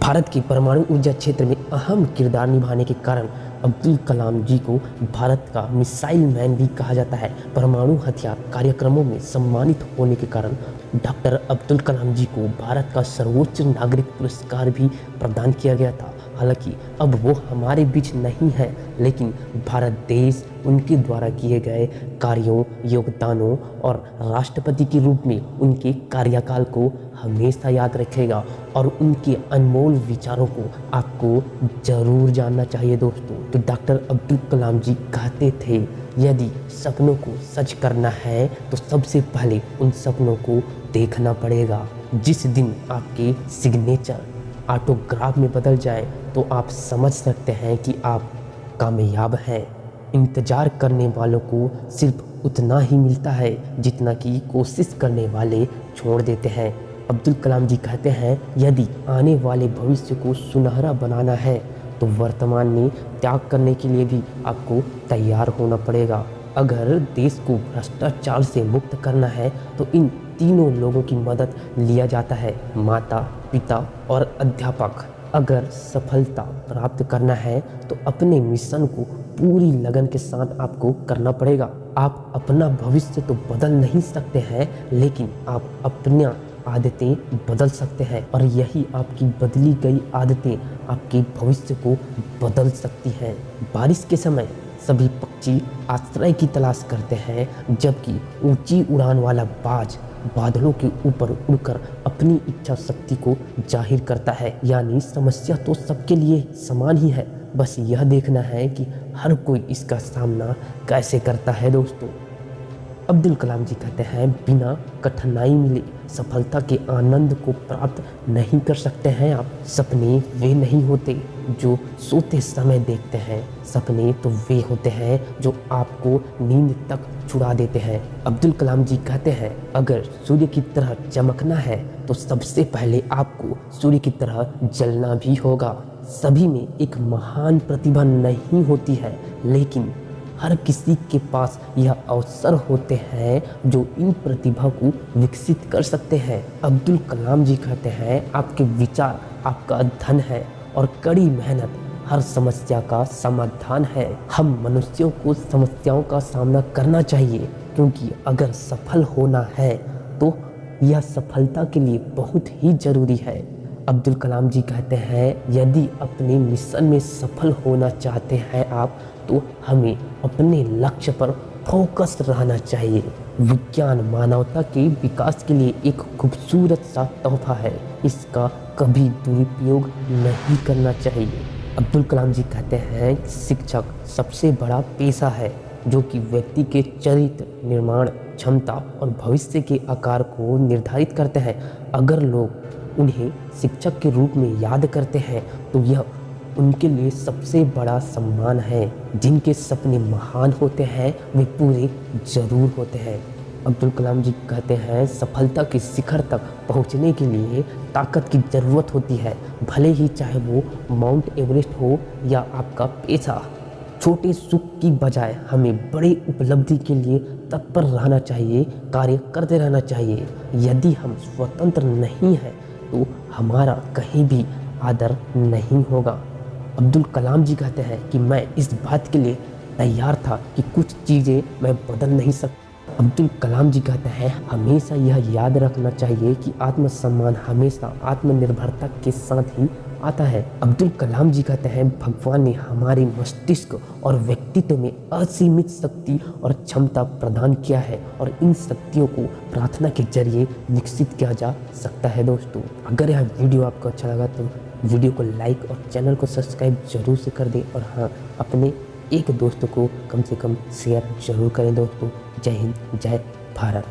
भारत के परमाणु ऊर्जा क्षेत्र में अहम किरदार निभाने के कारण अब्दुल कलाम जी को भारत का मिसाइल मैन भी कहा जाता है। परमाणु हथियार कार्यक्रमों में सम्मानित होने के कारण डॉक्टर अब्दुल कलाम जी को भारत का सर्वोच्च नागरिक पुरस्कार भी प्रदान किया गया था। हालांकि अब वो हमारे बीच नहीं है, लेकिन भारत देश उनके द्वारा किए गए कार्यों, योगदानों और राष्ट्रपति के रूप में उनके कार्यकाल को हमेशा याद रखेगा और उनके अनमोल विचारों को आपको ज़रूर जानना चाहिए दोस्तों। तो डॉक्टर अब्दुल कलाम जी कहते थे, यदि सपनों को सच करना है तो सबसे पहले उन सपनों को देखना पड़ेगा। जिस दिन आपके सिग्नेचर ऑटोग्राफ में बदल जाए तो आप समझ सकते हैं कि आप कामयाब हैं। इंतज़ार करने वालों को सिर्फ उतना ही मिलता है जितना कि कोशिश करने वाले छोड़ देते हैं। अब्दुल कलाम जी कहते हैं, यदि आने वाले भविष्य को सुनहरा बनाना है तो वर्तमान में त्याग करने के लिए भी आपको तैयार होना पड़ेगा। अगर देश को भ्रष्टाचार से मुक्त करना है तो इन तीनों लोगों की मदद लिया जाता है, माता, पिता और अध्यापक। अगर सफलता प्राप्त करना है तो अपने मिशन को पूरी लगन के साथ आपको करना पड़ेगा। आप अपना भविष्य तो बदल नहीं सकते हैं, लेकिन आप अपनी आदतें बदल सकते हैं और यही आपकी बदली गई आदतें आपके भविष्य को बदल सकती हैं। बारिश के समय सभी पक्षी आश्रय की तलाश करते हैं, जबकि ऊंची उड़ान वाला बाज बादलों के ऊपर उड़कर अपनी इच्छा शक्ति को जाहिर करता है। यानी समस्या तो सबके लिए समान ही है, बस यह देखना है कि हर कोई इसका सामना कैसे करता है दोस्तों। अब्दुल कलाम जी कहते हैं, बिना कठिनाई मिले सफलता के आनंद को प्राप्त नहीं कर सकते हैं आप। सपने वे नहीं होते जो सोते समय देखते हैं, सपने तो वे होते हैं जो आपको नींद तक छुड़ा देते हैं। अब्दुल कलाम जी कहते हैं, अगर सूर्य की तरह चमकना है तो सबसे पहले आपको सूर्य की तरह जलना भी होगा। सभी में एक महान प्रतिभा नहीं होती है, लेकिन हर किसी के पास यह अवसर होते हैं जो इन प्रतिभा को विकसित कर सकते हैं। अब्दुल कलाम जी कहते हैं, आपके विचार आपका धन है और कड़ी मेहनत हर समस्या का समाधान है। हम मनुष्यों को समस्याओं का सामना करना चाहिए, क्योंकि अगर सफल होना है तो यह सफलता के लिए बहुत ही ज़रूरी है। अब्दुल कलाम जी कहते हैं, यदि अपने मिशन में सफल होना चाहते हैं आप, तो हमें अपने लक्ष्य पर फोकस रहना चाहिए। विज्ञान मानवता के विकास के लिए एक खूबसूरत सा तोहफा है, इसका कभी दुरुपयोग नहीं करना चाहिए। अब्दुल कलाम जी कहते हैं, शिक्षक सबसे बड़ा पेशा है जो कि व्यक्ति के चरित्र निर्माण क्षमता और भविष्य के आकार को निर्धारित करते हैं। अगर लोग उन्हें शिक्षक के रूप में याद करते हैं तो यह उनके लिए सबसे बड़ा सम्मान है। जिनके सपने महान होते हैं वे पूरे जरूर होते हैं। अब्दुल कलाम जी कहते हैं, सफलता के शिखर तक पहुंचने के लिए ताकत की ज़रूरत होती है, भले ही चाहे वो माउंट एवरेस्ट हो या आपका पेशा। छोटे सुख की बजाय हमें बड़े उपलब्धि के लिए तत्पर रहना चाहिए, कार्य करते रहना चाहिए। यदि हम स्वतंत्र नहीं हैं तो हमारा कहीं भी आदर नहीं होगा। अब्दुल कलाम जी कहते हैं कि मैं इस बात के लिए तैयार था कि कुछ चीज़ें मैं बदल नहीं सकता। अब्दुल कलाम जी कहते हैं, हमेशा यह याद रखना चाहिए कि आत्मसम्मान हमेशा आत्मनिर्भरता के साथ ही आता है। अब्दुल कलाम जी कहते हैं, भगवान ने हमारे मस्तिष्क और व्यक्तित्व में असीमित शक्ति और क्षमता प्रदान किया है और इन शक्तियों को प्रार्थना के जरिए विकसित किया जा सकता है दोस्तों। अगर यह वीडियो आपको अच्छा लगा तो वीडियो को लाइक और चैनल को सब्सक्राइब जरूर से कर दें और हाँ, अपने एक दोस्त को कम से कम शेयर जरूर करें दोस्तों। जय हिंद, जय भारत।